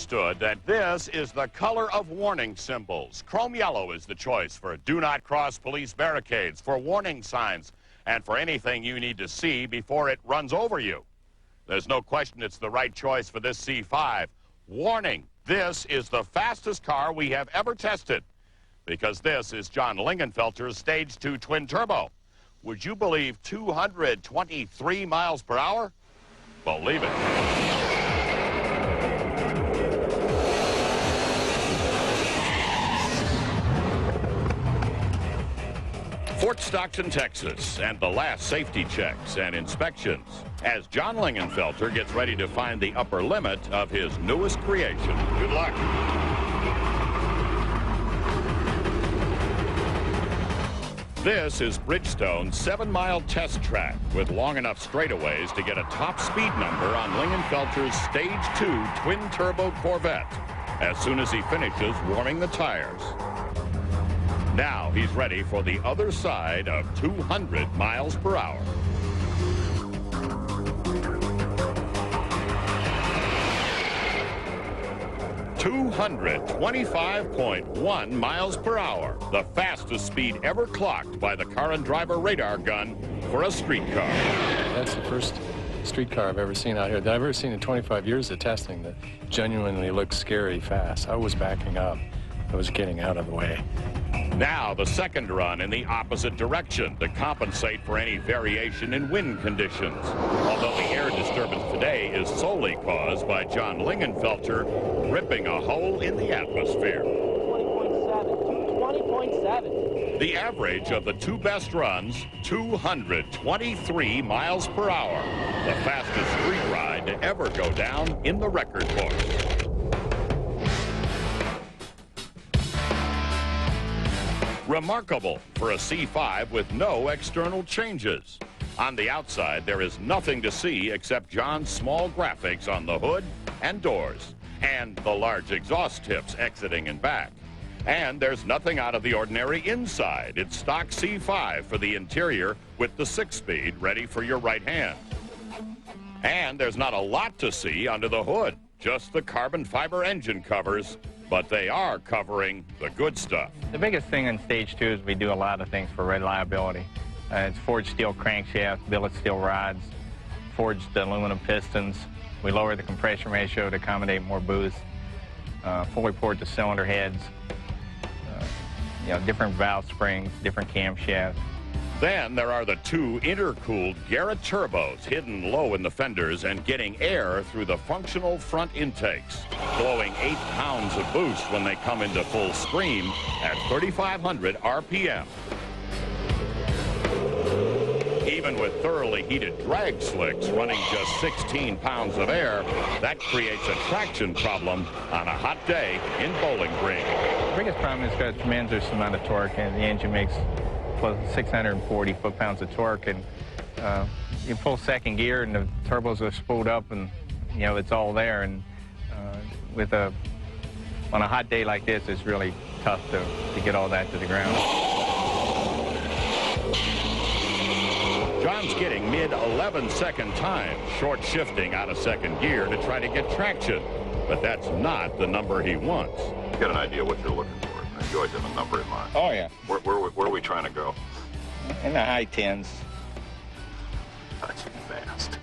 understood that this is the color of warning symbols. Chrome yellow is the choice for do not cross police barricades, for warning signs, and for anything you need to see before it runs over you. There's no question it's the right choice for this C5. Warning, this is the fastest car we have ever tested, because this is John Lingenfelter's Stage 2 Twin Turbo. Would you believe 223 miles per hour? Believe it. Fort Stockton, Texas, and the last safety checks and inspections as John Lingenfelter gets ready to find the upper limit of his newest creation. Good luck. This is Bridgestone's 7-mile test track with long enough straightaways to get a top speed number on Lingenfelter's Stage 2 twin-turbo Corvette as soon as he finishes warming the tires. Now he's ready for the other side of 200 miles per hour. $225.1 miles per hour, the fastest speed ever clocked by the car and driver radar gun for a street car. That's the first street car I've ever seen out here that I've ever seen in 25 years of testing that genuinely looked scary fast. I was backing up. I was getting out of the way. Now the second run in the opposite direction to compensate for any variation in wind conditions. Although the air disturbance today is solely caused by John Lingenfelter ripping a hole in the atmosphere. 20.7. The average of the two best runs, 223 miles per hour. The fastest street ride to ever go down in the record books. Remarkable for a C5 with no external changes. On the outside, there is nothing to see except John's small graphics on the hood and doors, and the large exhaust tips exiting and back. And there's nothing out of the ordinary inside. It's stock C5 for the interior with the 6-speed ready for your right hand. And there's not a lot to see under the hood, just the carbon fiber engine covers. But they are covering the good stuff. The biggest thing in Stage 2 is we do a lot of things for reliability. It's forged steel crankshafts, billet steel rods, forged aluminum pistons. We lower the compression ratio to accommodate more boost. Fully poured the cylinder heads. Different valve springs, different camshafts. Then there are the two intercooled Garrett turbos hidden low in the fenders and getting air through the functional front intakes, blowing 8 pounds of boost when they come into full scream at 3,500 RPM. Even with thoroughly heated drag slicks running just 16 pounds of air, that creates a traction problem on a hot day in Bowling Green. The biggest problem is it's got a tremendous amount of torque, and the engine makes 640 foot-pounds of torque, and you pull second gear and the turbos are spooled up, and it's all there. And on a hot day like this, it's really tough to get all that to the ground. John's getting mid-11-second time, short shifting out of second gear to try to get traction, but that's not the number he wants. Get an idea what you're looking for. You always have a number in mind. Oh, yeah. Where are we trying to go? In the high 10s. That's fast.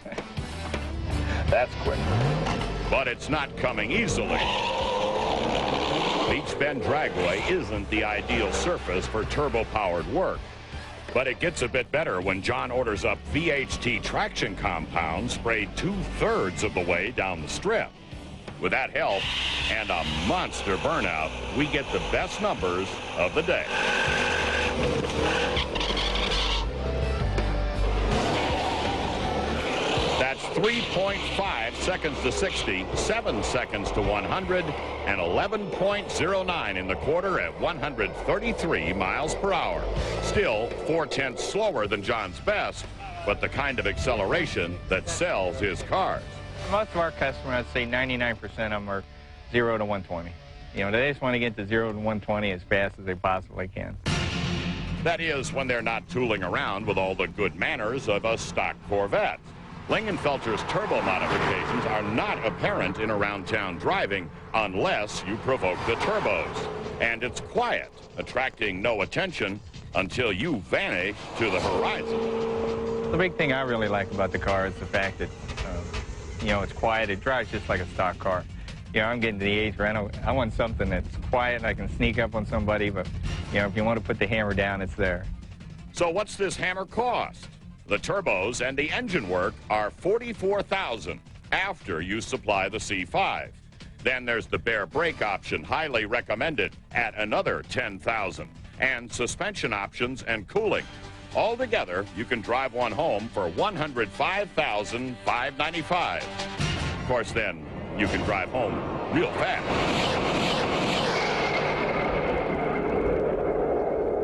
That's quick. But it's not coming easily. Beach Bend Dragway isn't the ideal surface for turbo-powered work. But it gets a bit better when John orders up VHT traction compound sprayed 2/3 of the way down the strip. With that help and a monster burnout, we get the best numbers of the day. That's 3.5 seconds to 60, 7 seconds to 100, and 11.09 in the quarter at 133 miles per hour. Still 4/10 slower than John's best, but the kind of acceleration that sells his cars. Most of our customers, I'd say 99% of them are 0 to 120. They just want to get to 0 to 120 as fast as they possibly can. That is when they're not tooling around with all the good manners of a stock Corvette. Lingenfelter's turbo modifications are not apparent in around-town driving unless you provoke the turbos. And it's quiet, attracting no attention until you vanish to the horizon. The big thing I really like about the car is the fact that, you know, it's quiet. It drives just like a stock car. You know, I'm getting to the age where I want something that's quiet and I can sneak up on somebody, but, you know, if you want to put the hammer down, it's there. So what's this hammer cost? The turbos and the engine work are $44,000 after you supply the C5. Then there's the bare brake option, highly recommended, at another $10,000, and suspension options and cooling. Altogether, you can drive one home for $105,595. Of course, then you can drive home real fast.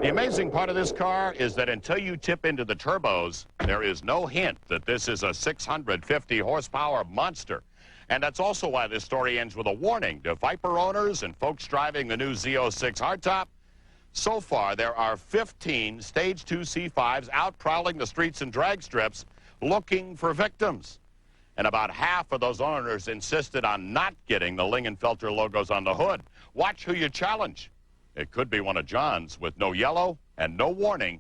The amazing part of this car is that until you tip into the turbos, there is no hint that this is a 650 horsepower monster. And that's also why this story ends with a warning to Viper owners and folks driving the new Z06 hardtop. So far, there are 15 Stage 2 C5s out prowling the streets and drag strips looking for victims. And about half of those owners insisted on not getting the Lingenfelter logos on the hood. Watch who you challenge. It could be one of John's with no yellow and no warning.